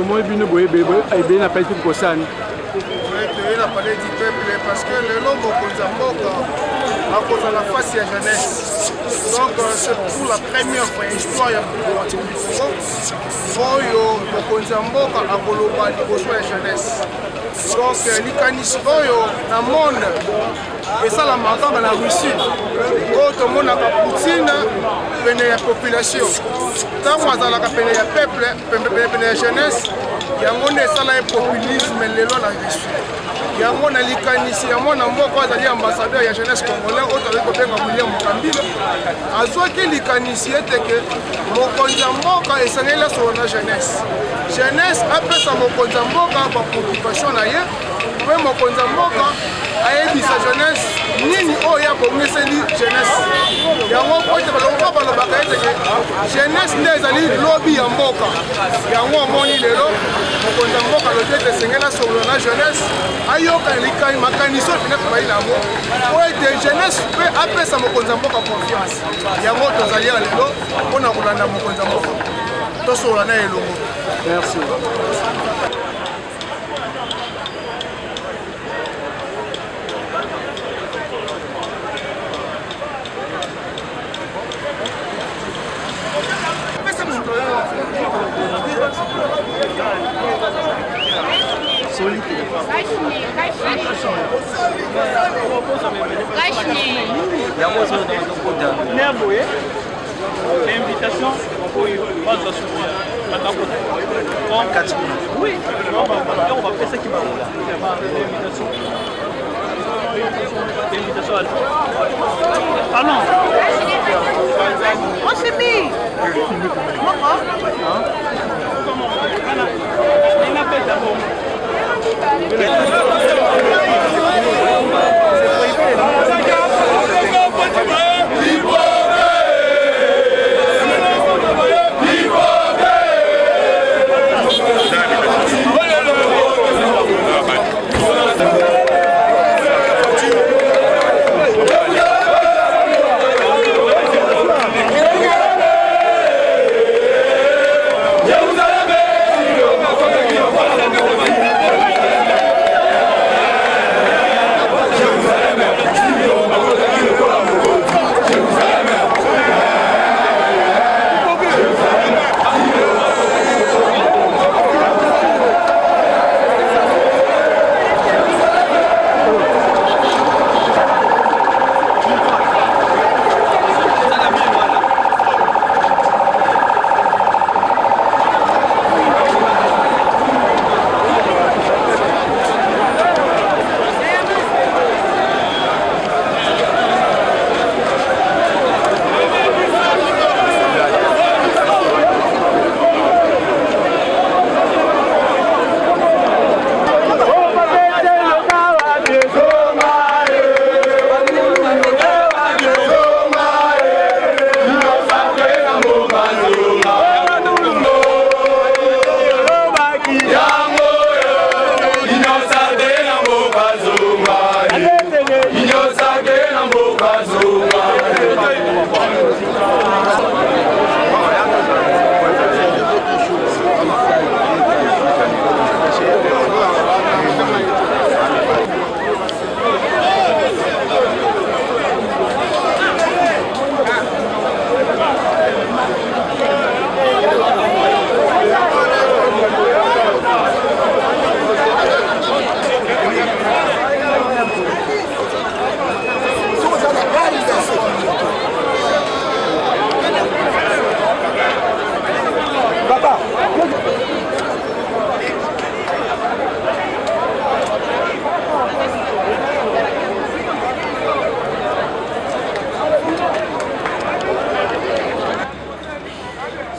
moi bino boye bebe na palais pour ça. La palais du peuple parce que le nom Mokonzamboka a causé la face à la jeunesse. Donc c'est pour la première fois histoire du Congo. Oyo Mokonzamboka a coloba liboso ya jeunesse. Donc likanisi oyo na monde et ça la makamba na Russie. Oyo monde a Poutine pene ya population. Tant azalaka pene ya peuple pene ya jeunesse. Yango nde esala ye populisme lelo na Russie. Yango na likanisi ya mwana moko azali ambassadeur ya jeunesse congolais oyo tozali kobenga William Mokambila azwaki likanisi eteke mokonzi ya mboka esengeli asolo na jeunesse. Jeunesse apesa mokonzi ya mboka bapreoccupation na ye mpe mokonzi ya mboka ayebisa jeunesse nini oyo abongiseli jeunesse. Yango po ete balongo balobaka eteke jeunesse nde ezali lobi ya mboka. Yango omoni lelo mokonzi ya mboka alobi ete esengeli asolo na jeunesse ayoka makanisi oyo penetre bayi nango po ete jeunesse mpe apesa mokonzi ya mboka confiance. Yango tozali ya lelo mpona kolanda mokonzi ya mboka tosolola na elongo. Merci. L'invitation oui, on va faire ça qui va l'invitation. Pardon. On s'est mis.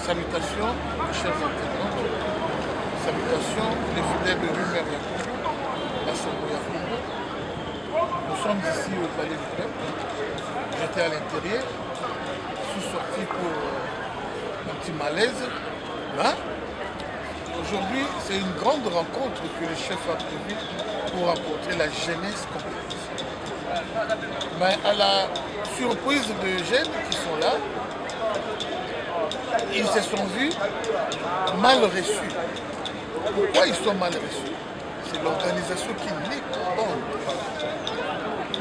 Salutations, chers internautes, salutations les fidèles de Rumeur Yacoub, à Somoya Congo. Nous sommes ici au Palais du Peuple. J'étais à l'intérieur, je suis sorti pour un petit malaise. Hein? Aujourd'hui, c'est une grande rencontre que le chef a prévue pour rencontrer la jeunesse congolaise. Mais à la surprise de jeunes qui sont là, ils se sont vus mal reçus. Pourquoi ils sont mal reçus? C'est l'organisation qui les condamne.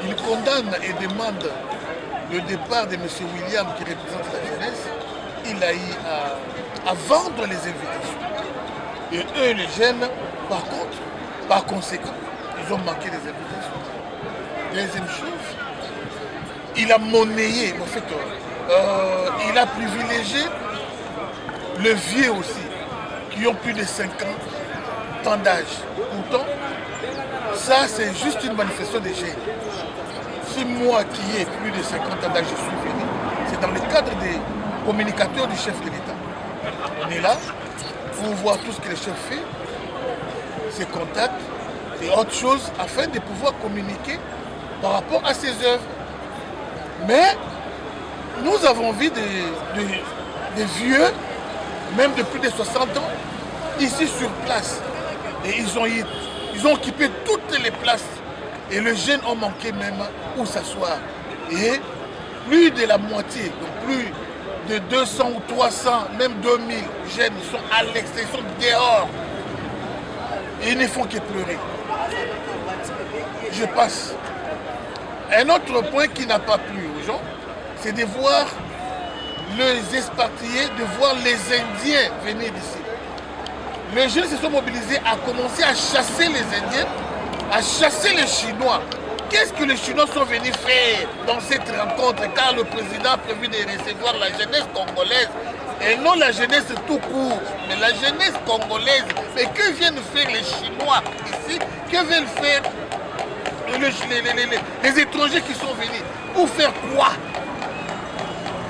Ils condamnent et demandent le départ de M. William qui représente la jeunesse. Il a eu à vendre les invitations. Et eux, les jeunes, par contre, par conséquent, ils ont manqué les invitations. Deuxième chose, il a monnayé, en fait, il a privilégié les vieux aussi, qui ont plus de 50 ans d'âge. Pourtant, ça c'est juste une manifestation des jeunes. Si moi qui ai plus de 50 ans d'âge, je suis venu, c'est dans le cadre des communicateurs du chef de l'État. On est là pour voir tout ce que le chef fait, ses contacts et autre chose, afin de pouvoir communiquer par rapport à ses œuvres. Mais nous avons vu des vieux, même de plus de 60 ans, ici sur place. Et ils ont occupé toutes les places. Et les jeunes ont manqué même où s'asseoir. Et plus de la moitié, donc plus de 200 ou 300, même 2000 jeunes sont à l'extérieur, sont dehors. Et ils ne font que pleurer. Je passe. Un autre point qui n'a pas plu aux gens, c'est de voir les expatriés, de voir les Indiens venir d'ici. Les jeunes se sont mobilisés à commencer à chasser les Indiens, à chasser les Chinois. Qu'est-ce que les Chinois sont venus faire dans cette rencontre, car le président a prévu de recevoir la jeunesse congolaise et non la jeunesse tout court, mais la jeunesse congolaise. Mais que viennent faire les Chinois ici? Que veulent faire les étrangers qui sont venus? Pour faire quoi?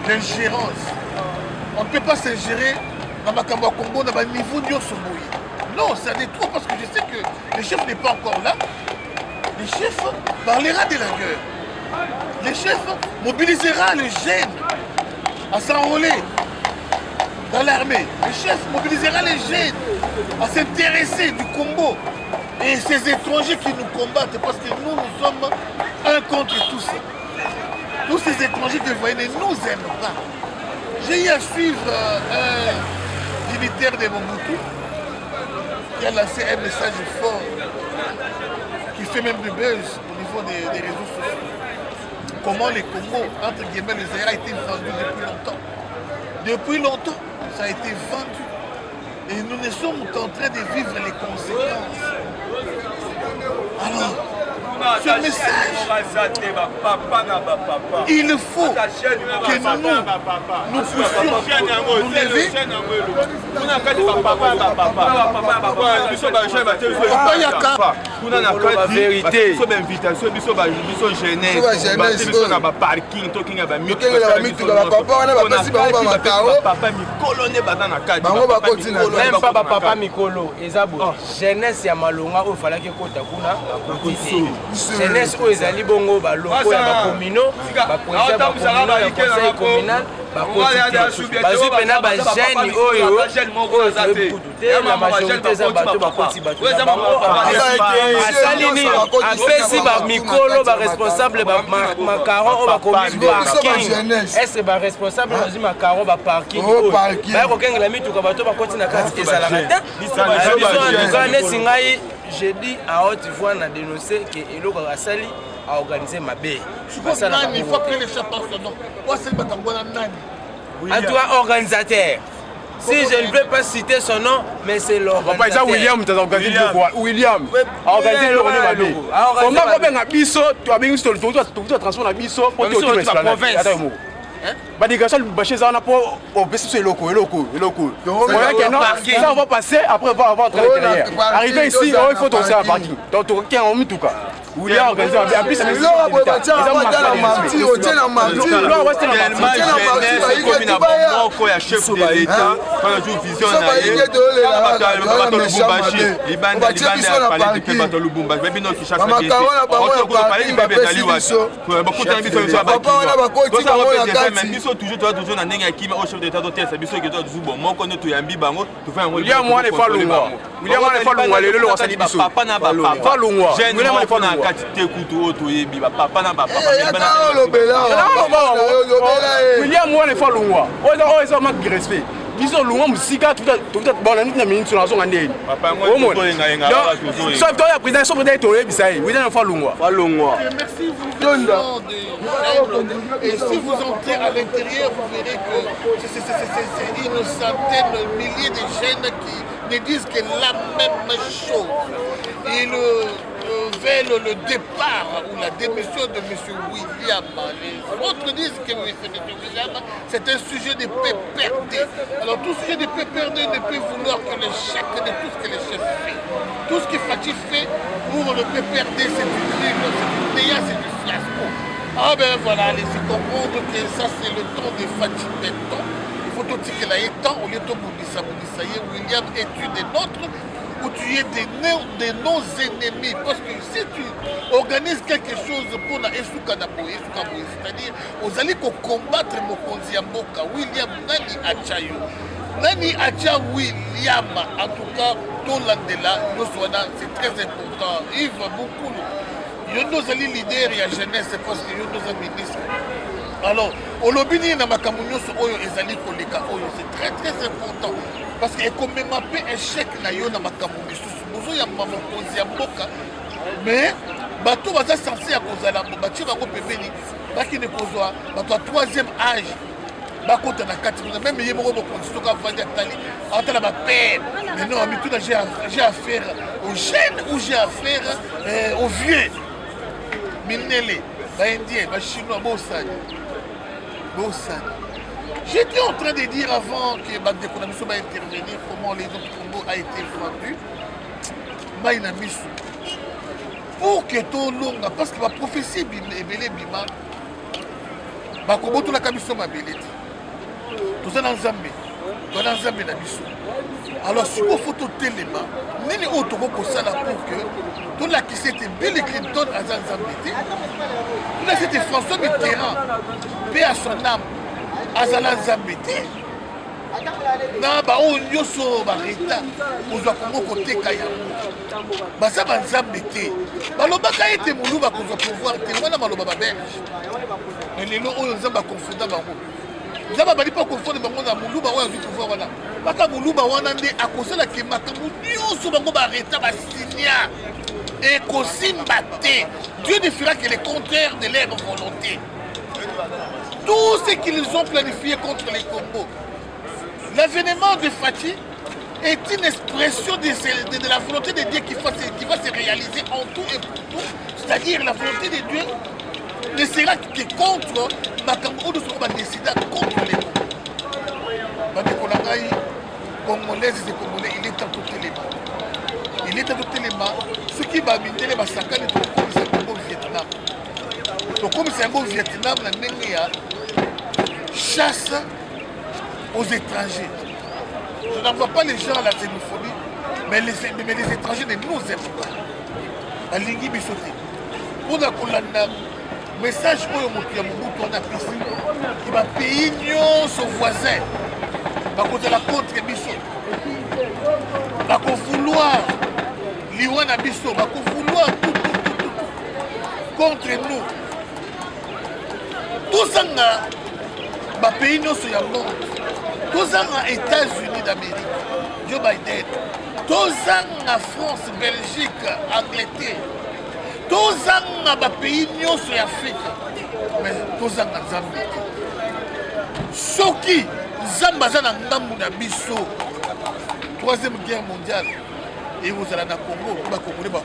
L'ingérence. On ne peut pas s'ingérer dans Makamba Congo, dans le niveau de Somoui. Non, ça n'est trop parce que je sais que le chef n'est pas encore là. Le chef parlera de la guerre. Le chef mobilisera les jeunes à s'enrôler dans l'armée. Le chef mobilisera les jeunes à s'intéresser du Congo. Et ces étrangers qui nous combattent, parce que nous sommes un contre tous. Tous ces étrangers que vous voyez ne nous aiment pas. J'ai eu à suivre un militaire de Mobutu qui a lancé un message fort qui fait même du buzz au niveau des réseaux sociaux. Comment les Congo, entre guillemets, le Zaïre a été vendu depuis longtemps. Depuis longtemps, ça a été vendu. Et nous ne sommes en train de vivre les conséquences. Alors, ce message, il faut que nous puissions nous lever. Même pas papa Mikolo, jeunesse ya malonga o falaki kota kuna jeunesse oyo ezali bongo baloko ya bakomino bakonza bakomino ya conseil communal bazwi mpena bagene oyo kutu te na majorité eza bato bakoti bato na bango asali nini apesi bamikolo baresponsable bamakaron oyo bakomi parking estce baresponsable bazwi makaron baparking oyo baya kokengela mituka bato bakoti na kati ezalaka te biso nesi ngai jeudi à haute voix na dénoncé que eloko asali a organisé mabe. Il faut que les chefs passent son nom. En tout cas, organisateur. Si je ne peux pas citer son nom, mais c'est l'organisateur. William, tu as organisé William a organisé le René Mabé. Comment on va biso, tu as bien eu tu as transformé la biso pour te la province. Badigation bâcher ça on a pas au baisser locaux. Ça on va passer après on va entrer à l'intérieur. Arrivé ici, il faut tourner à parking. Donc tu as en tout cas. William organisé en plus c'est toujours na ndenge akima au chef d'état d'hôtel biso ke to zubo moko ne to yambi bango to fa William mwana fa lungwa William mwana fa lungwa lelo lo wasali biso papa na papa fa lungwa William mwana fa na kati te kutu oto yebi papa na papa William mwana fa lungwa ozo manque de respect biso lunga musika bona ntina minute na zonga ndeni papa moi to yenga yenga la to sauf toi la président sauf peut-être to bisai oui na fa lungwa merci vous et si vous entrez à l'intérieur vous verrez que c'est une centaine milliers de jeunes qui ne disent que la même chose. Ils veulent le départ ou la démission de M. William. Les autres disent que M. William, c'est un sujet de PPRD. Alors tout sujet de PPRD ne peut vouloir que l'échec de tout ce que le chef fait. Tout ce que Fatih fait pour le PPRD, c'est du nul, c'est du néant, c'est du fiasco. Ah ben voilà, laissez comprendre que ça c'est le temps de Fatih Benton. Il faut tout dire qu'il a étant, au lieu de Boubissa, William est une des nôtres, où tu es de nos ennemis. Parce que si tu organises quelque chose pour la Esukanaboye, c'est-à-dire, vous allez combattre Mokonzi Yamboka, William Nani Achayo. Nani Acha William, en tout cas, Tolandela, c'est très important. Yves beaucoup. Nous sommes leaders et la jeunesse, parce que nous sommes ministres. Alors, au lobby, c'est très très important. Parce que comme même un échec na yo na makambo misusu bozo ya mamokonzi ya mboka mais bato baza censé ya kozala batie bango pembeni baki ne kozwa bato ya troisième âge bakota na kati même ye moko mokonzi toka vandi atali atala ba père mais non habitude j'ai affaire aux jeunes ou j'ai affaire aux vieux minele ba indien ba chinois bosani. J'étais en train de dire avant que Bandeko va intervenir comment les autres Congo a été vendu. Maïna Missou. Pour que ton long, parce que la prophétie est belé bima, Bakobo tout la camisson m'a belé. Tout ça dans Zambé. Tout dans Zambé na Missou. Alors si vous faut tout téléma, n'est pas autre pour ça là pour que tout là qui c'était Bill Clinton à Zambé. Tout là c'était François Mitterrand. Paix à son âme. Azala Zambete na ba o nyoso ba reta ozwa kongo koteka yango basa ba Zambete balobaka ete muluba kozwa pouvoir te wana maloba ba belge lelo oyo nzamba confunda bango nzamba bali pa confonder bango na muluba oyo azwi pouvoir wana baka muluba wana nde akosala ke makambo nyoso bango ba reta ba signa et kosimba te. Dieu ne fera que le contraire de leur volonté. Tout ce qu'ils ont planifié contre les Congo. L'avènement de Fatih est une expression de la volonté de Dieu qui va se réaliser en tout et pour tout. C'est-à-dire la volonté de Dieu ne sera que contre Makambo de Sokoba décida contre les Congo. Congolaises et Congolais, il est en tout élément. Il est en tout élément. Ce qui va amener les massacres de Congo au Vietnam. Donc comme c'est un beau Vietnam, la chasse aux étrangers. Je n'envoie pas les gens à la xénophobie, mais les étrangers ne nous aiment pas. La ligne bisoté. Pour la message que qui va payer son voisin. Va contre la contre biso. Va vouloir l'Iwana biso. Va vouloir tout contre nous. Tout ça, les pays sur le monde, tout ça aux États-Unis d'Amérique, Joe Biden, tout ça en France, Belgique, Angleterre, tout ça les pays sur l'Afrique, mais tout ça en Zambie. Ce qui, Zambie, c'est la Troisième Guerre mondiale, et vous allez dans le Congo, vous allez pouvoir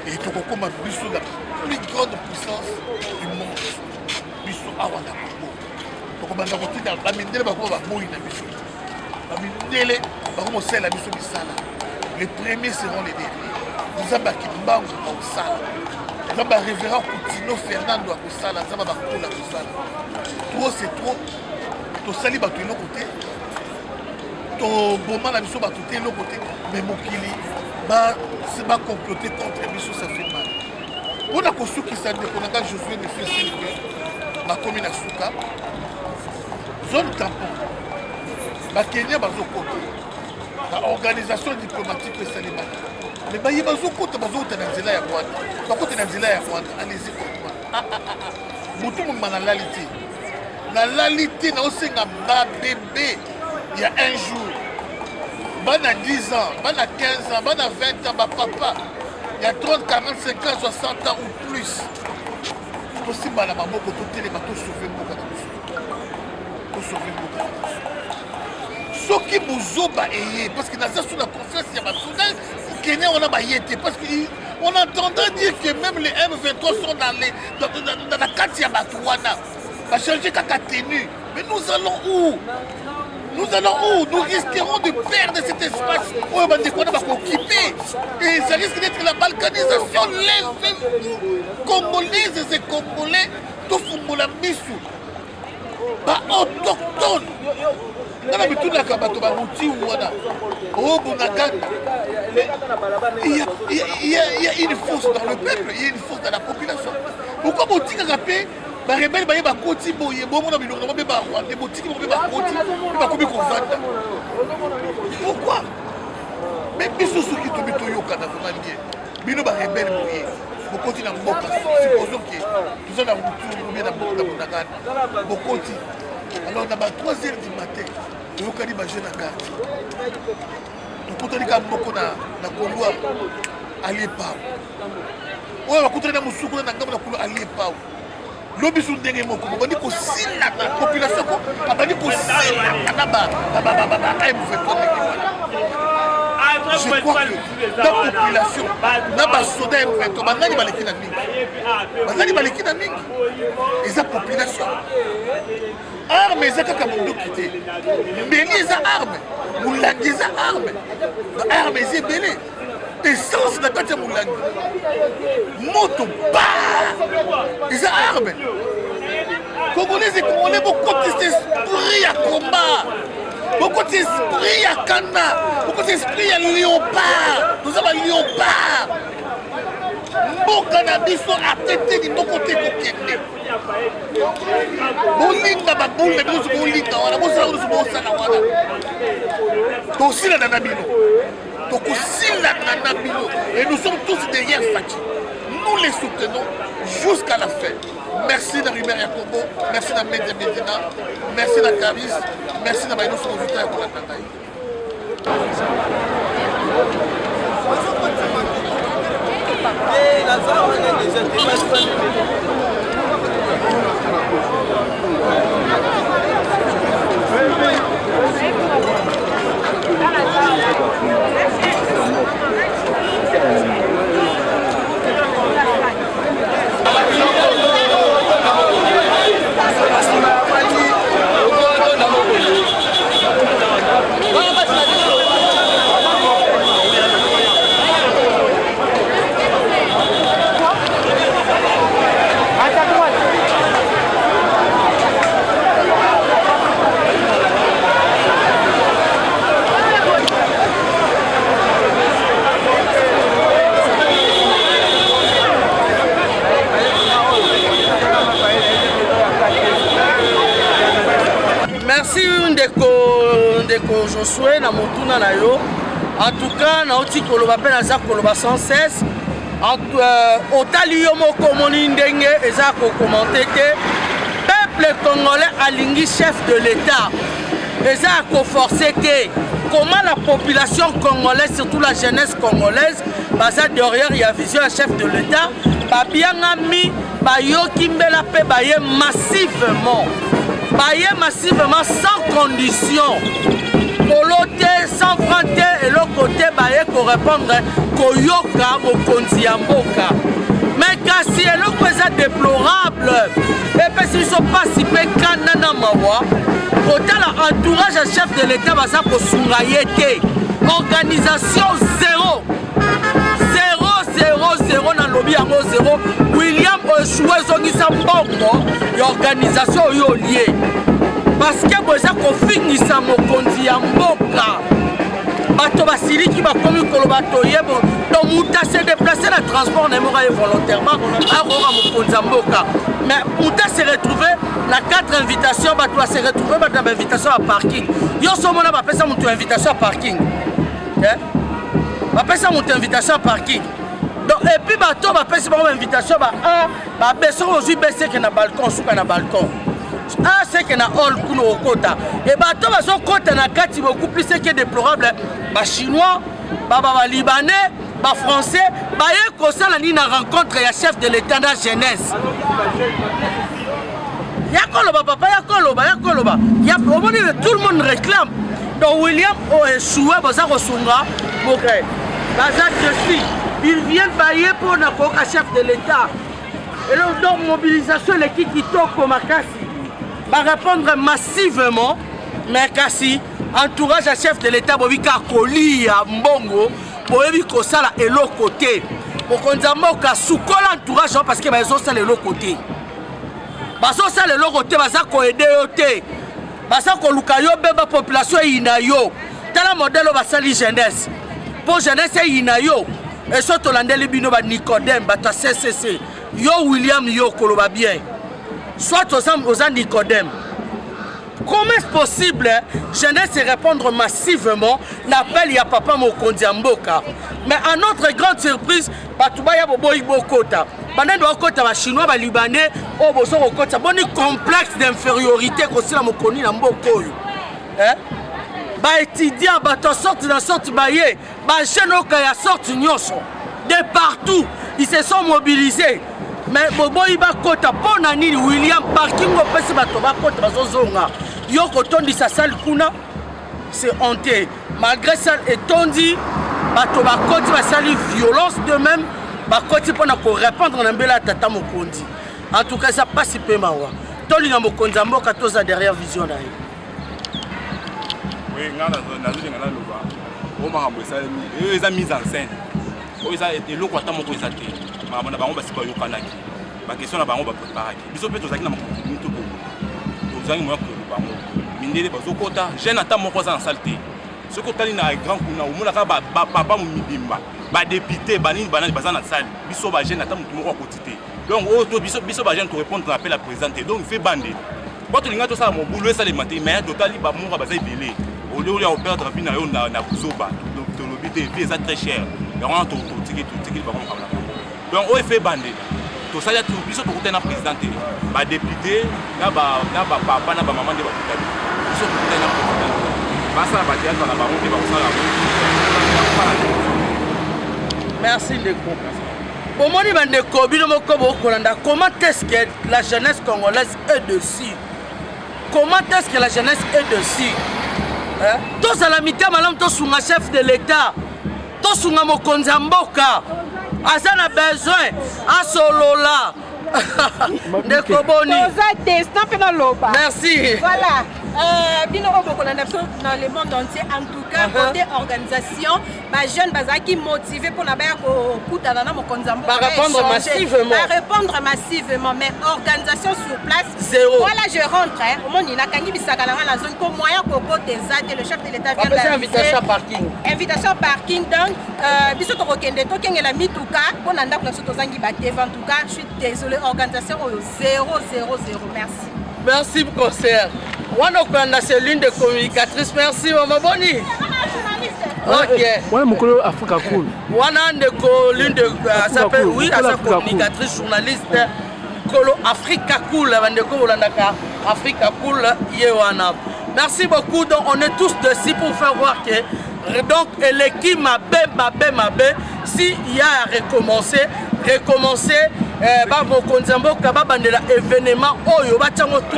et tu as la plus grande puissance du monde. Biso awa na Congo. Tu as la mindele bakoma boyi na biso. La mindele bakoma sala biso bisala. Les premiers seront les derniers. Nous avons Kimbangu au sala. Nous avons révérend Coutinho Fernando au sala. Nous avons Bakola au sala. Trop c'est trop. Tu sali batu de l'autre côté. Tu boman na biso batu de l'autre côté. Mais mokili c'est pas comploter contre biso, ça fait mal. On a construit qui s'est déconné quand Josué ne fait que ma commune à Souka, zone tampon, ma Kenya bazokota, la organisation diplomatique de Salima. Mais bah il bazokota bazokota na nzela ya Rwanda, bakota na nzela ya Rwanda, allez-y comprendre. Mutu mu manalalité. nalali te naosenga babebe ya un jour bana 10 ans bana 15 ans bana 20 ans bapapa ya 30 45 ans 60 ans ou plus tosimbala maboko totelema tosauve mboka na biso tosauve mboka na biso soki bozoba eye parce que naza sous la confiance ya basoda kenya on a baye te parce que on entendait dire que même les M23 sont dans la carte ya bato wana changer kaka tenue. Mais nous allons où? Nous risquerons de perdre cet espace où on va occuper. Et ça risque d'être la balkanisation. Lèvez-vous, Congolaises et Congolais, tout Fumbola Bissou. Pas autochtone. Il y a une force dans le peuple, il y a une force dans la population. Pourquoi vous dites que les rebelles sont côté boye bomona biloko ba ba les boutiques ba côté ba kobi ko vanda pourquoi mais biso soki to bito yoka na vraiment bien bino ba rebelle boye bokoti na mboka supposons que nous allons retourner bien na mboka bonakana bokoti alors na ba 3h du matin yokani ba jeune na carte tokotani ka mboko na Kongo ali pa oyo bakutana na musuku na ngambo na kulo ali pa lobi su ndenge moko bandi ko sila na population ko bandi ko sila na ba je crois que la population na ba soda M23 banani baleki na mingi eza population arme eza kaka mundu kite mbeli eza arme mulangi eza arme arme eza ebele essence na kati ya mulangi moto ba eza arme Congolais et Congolais beaucoup d'esprit à combat beaucoup d'esprit à cana beaucoup d'esprit à léopard nous avons léopard mboka na biso atete ni moko te kokende bolinga babule biso bolinga wana bosala biso bosala wana tosila na bino tokosila na bino et nous sommes tous derrière Fachi nous les soutenons jusqu'à la fin. Merci à Rimer Yakombo, merci à Média Medina, merci à Karis, merci à Baïno Souvita et Kola Tataï. ndeko Josué na motuna na yo en tout cas na oti koloba pe na za koloba sans cesse otali yo moko moni ndenge eza ko commenter que peuple congolais alingi chef de l'état eza ko forcer que comment la population congolaise surtout la jeunesse congolaise baza derrière ya vision ya chef de l'état babianga mi bayoki mbela pe baye massivement sans condition kolote sans frante et le côté baye ko répondre koyoka mokonzi ya mboka mais kasi eloko eza déplorable epesi biso pasi mpe kanda na mawa kotala entourage ya chef de l'état baza kosunga ye te organisation 0 na lobi yango 0 William Oshue ezongisa mbongo ya organisation oyo olie parce que boza kofingisa mokonzi ya mboka bato basiliki bakomi koloba toyebo donc muta se déplacer na transport na moko volontairement akoka mokonzi ya mboka mais muta se retrouver na 4 invitations bato se retrouver bato na invitation à parking yo somona bapesa mutu invitation à parking bapesa mutu invitation à parking donc et puis bato bapesi bango invitation ba beso ozwi beseke na balcon suka na balcon c'est que na all kuno okota et bato bazokota na kati beaucoup plus que déplorable ba chinois ba libanais ba français ba ye kosala ni na rencontre ya chef de l'état de la jeunesse yakoloba papa yakoloba ya omoni tout le monde réclame donc William a échoué baza kosunga ok baza je ils viennent bailler pour na koka chef de l'état et donc mobilisation l'équipe qui toko makasi va répondre massivement mais kasi entourage à chef de l'état bobika kolia mbongo boyebi kosala elo côté bokonza moka sukola entourage parce que bazo sala elo côté bazo sala elo côté baza ko aider yo te baza ko luka yo beba population ina yo tala modèle basali jeunesse pour jeunesse ina yo et surtout landeli bino ba Nicodème ba CCC yo William yo koloba bien soit aux Nicodème. Comment est-ce possible jeunesse répondre massivement l'appel ya papa Mokonzi Mboka mais à notre grande surprise batubaya boboyi bokota banendo okota ba chinois ba libanais o boso okota boni complexe d'infériorité kosila mokoni na mboko oyo ba étudiant ba sorte dans sorte baye ba jeune okaya sorte nyonso de partout ils se sont mobilisés. Mais boboyi bakota pona nini William parking opesi bato bakota bazozonga yo kotondi sa salle kuna c'est honte malgré ça etondi bato bakoti basali violence de même bakoti pona ko répondre na mbela tata Mokonzi en tout cas ça passe peu mawa toli na Mokonzi Mboka toza derrière vision na ye oui ngana na loba o makambo eza mise en scène o eza eloko ata moko eza te makambo na bango basi bayokanaki bakestion na bango bapreparaki biso mpe tozalaki na makomi to tozalaki moya koloba bango mindele bazokota jeune ata moko aza na sale te soki otali na grand kuna omonaka bapapa mibimba badepute banini banani baza na sale biso bajeune ata motu moko akoti te donc oyo biso bajeune torépondre na appel ya président te donc fe bande po tolinga tosala mobulu esalema te mais totali bamoka baza ebele olio ya operdre vie na yo na buzoba tolobi te vie eza très cher yango totikeli bango makambo na bango donc oyo efe bande tosala biso tokuta na président te badepute na bapapa na bamama nde bakuta biso tokuta na président basala bateatre na bango nde bakosala merci Ndeko bomoni bandeko bino moko bokolanda comment est-ce que la jeunesse congolaise est dessus comment est-ce que la jeunesse est dessus tozala mita malamu tosunga chef de l'état tosunga Mokonzi Mboka aza na besoin asolola Ndeko boni merci voilà bino obokolanda biso dans le monde entier en tout cas côté organisation ba jeune bazaki motivé pour na baya ko kutana na Mokonzi Mboka répondre massivement mais organisation sur place zéro voilà je rentre au monde ina kangi bisaka na la zone ko moyen ko côté zate le chef de l'état vient d'invitation parking donc biso to kokende to kengela mituka pona ndako na biso tozangi bateva en tout cas je suis désolé organisation 000 merci merci concert wana okanda c'est l'une des communicatrices merci maman boni ok wana mokolo Africa Cool wana ndeko l'une de s'appelle oui sa communicatrice journaliste kolo Africa Cool bandeko bolandaka Africa Cool yewana merci beaucoup donc on est tous dessus pour faire voir que donc l'équipe m'a si il y a à recommencer Mokonzi Mboka babandela événement oyo batango tout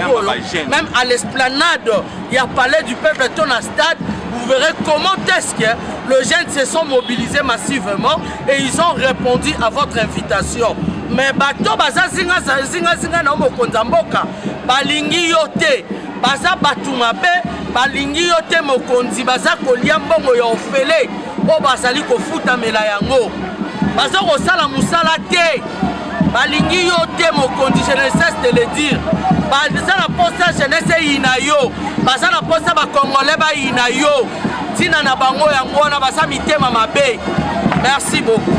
même à l'esplanade il y a palais du peuple ton stade vous verrez comment est-ce que les jeunes se sont mobilisés massivement et ils ont répondu à votre invitation mais bato baza zinga na Mokonzi Mboka balingi yote baza batumabe balingi yote Mokonzi baza kolia mbongo ya ofele o bazali kofutamela yango baza kosala musala te balingi yote Mokonzi je ne cesse de le dire baza na posa jeunesse ina yo baza na posa bakongolais ba ina yo tina na bango yango wana baza mitema mabe merci beaucoup.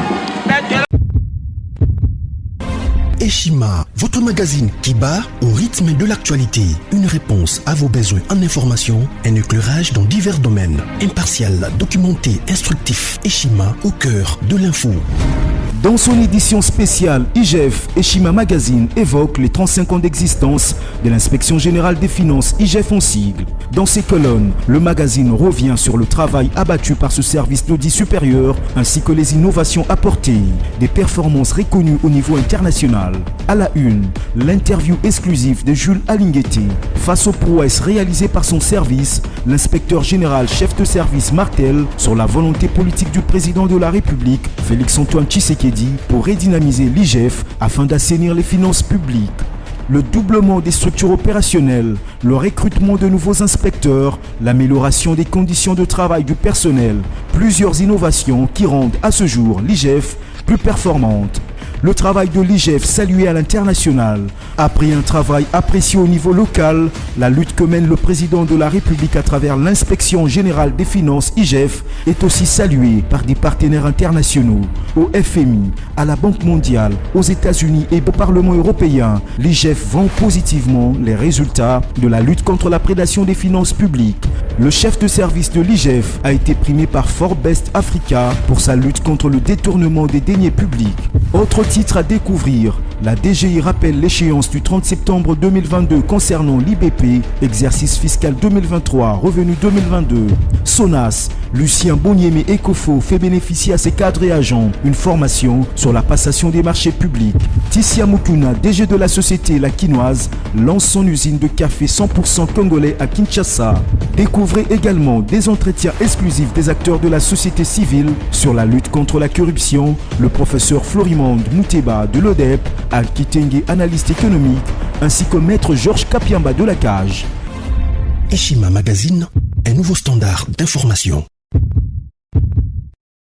Eshima, votre magazine qui bat au rythme de l'actualité. Une réponse à vos besoins en information, un éclairage dans divers domaines. Impartial, documenté, instructif. Eshima au cœur de l'info. Dans son édition spéciale, IGF Eshima Magazine évoque les 35 ans d'existence de l'inspection générale des finances, IGF en sigle. Dans ses colonnes, le magazine revient sur le travail abattu par ce service d'audit supérieur ainsi que les innovations apportées, des performances reconnues au niveau international. À la une, l'interview exclusive de Jules Alinguetti. Face aux prouesses réalisées par son service, l'inspecteur général chef de service martèle sur la volonté politique du président de la République, Félix-Antoine Tshisekedi, pour redynamiser l'IGF afin d'assainir les finances publiques. Le doublement des structures opérationnelles, le recrutement de nouveaux inspecteurs, l'amélioration des conditions de travail du personnel, plusieurs innovations qui rendent à ce jour l'IGF plus performante. Le travail de l'IGF salué à l'international. Après un travail apprécié au niveau local, la lutte que mène le président de la République à travers l'inspection générale des finances IGF est aussi saluée par des partenaires internationaux. Au FMI, à la Banque mondiale, aux États-Unis et au Parlement européen, l'IGF vend positivement les résultats de la lutte contre la prédation des finances publiques. Le chef de service de l'IGF a été primé par Forbes Africa pour sa lutte contre le détournement des deniers publics. Autre titre à découvrir, la DGI rappelle l'échéance du 30 septembre 2022 concernant l'IBP, exercice fiscal 2023, revenu 2022. SONAS, Lucien Boniemé Ecofo fait bénéficier à ses cadres et agents une formation sur la passation des marchés publics. Tissia Mukuna, DG de la société La Quinoise, lance son usine de café 100% congolais à Kinshasa. Découvrez également des entretiens exclusifs des acteurs de la société civile sur la lutte contre la corruption, le professeur Florimond Mouteba de l'ODEP, Al-Kitenge, analyste économique, ainsi que maître Georges Kapiamba de la Cage. Eshima Magazine, un nouveau standard d'information.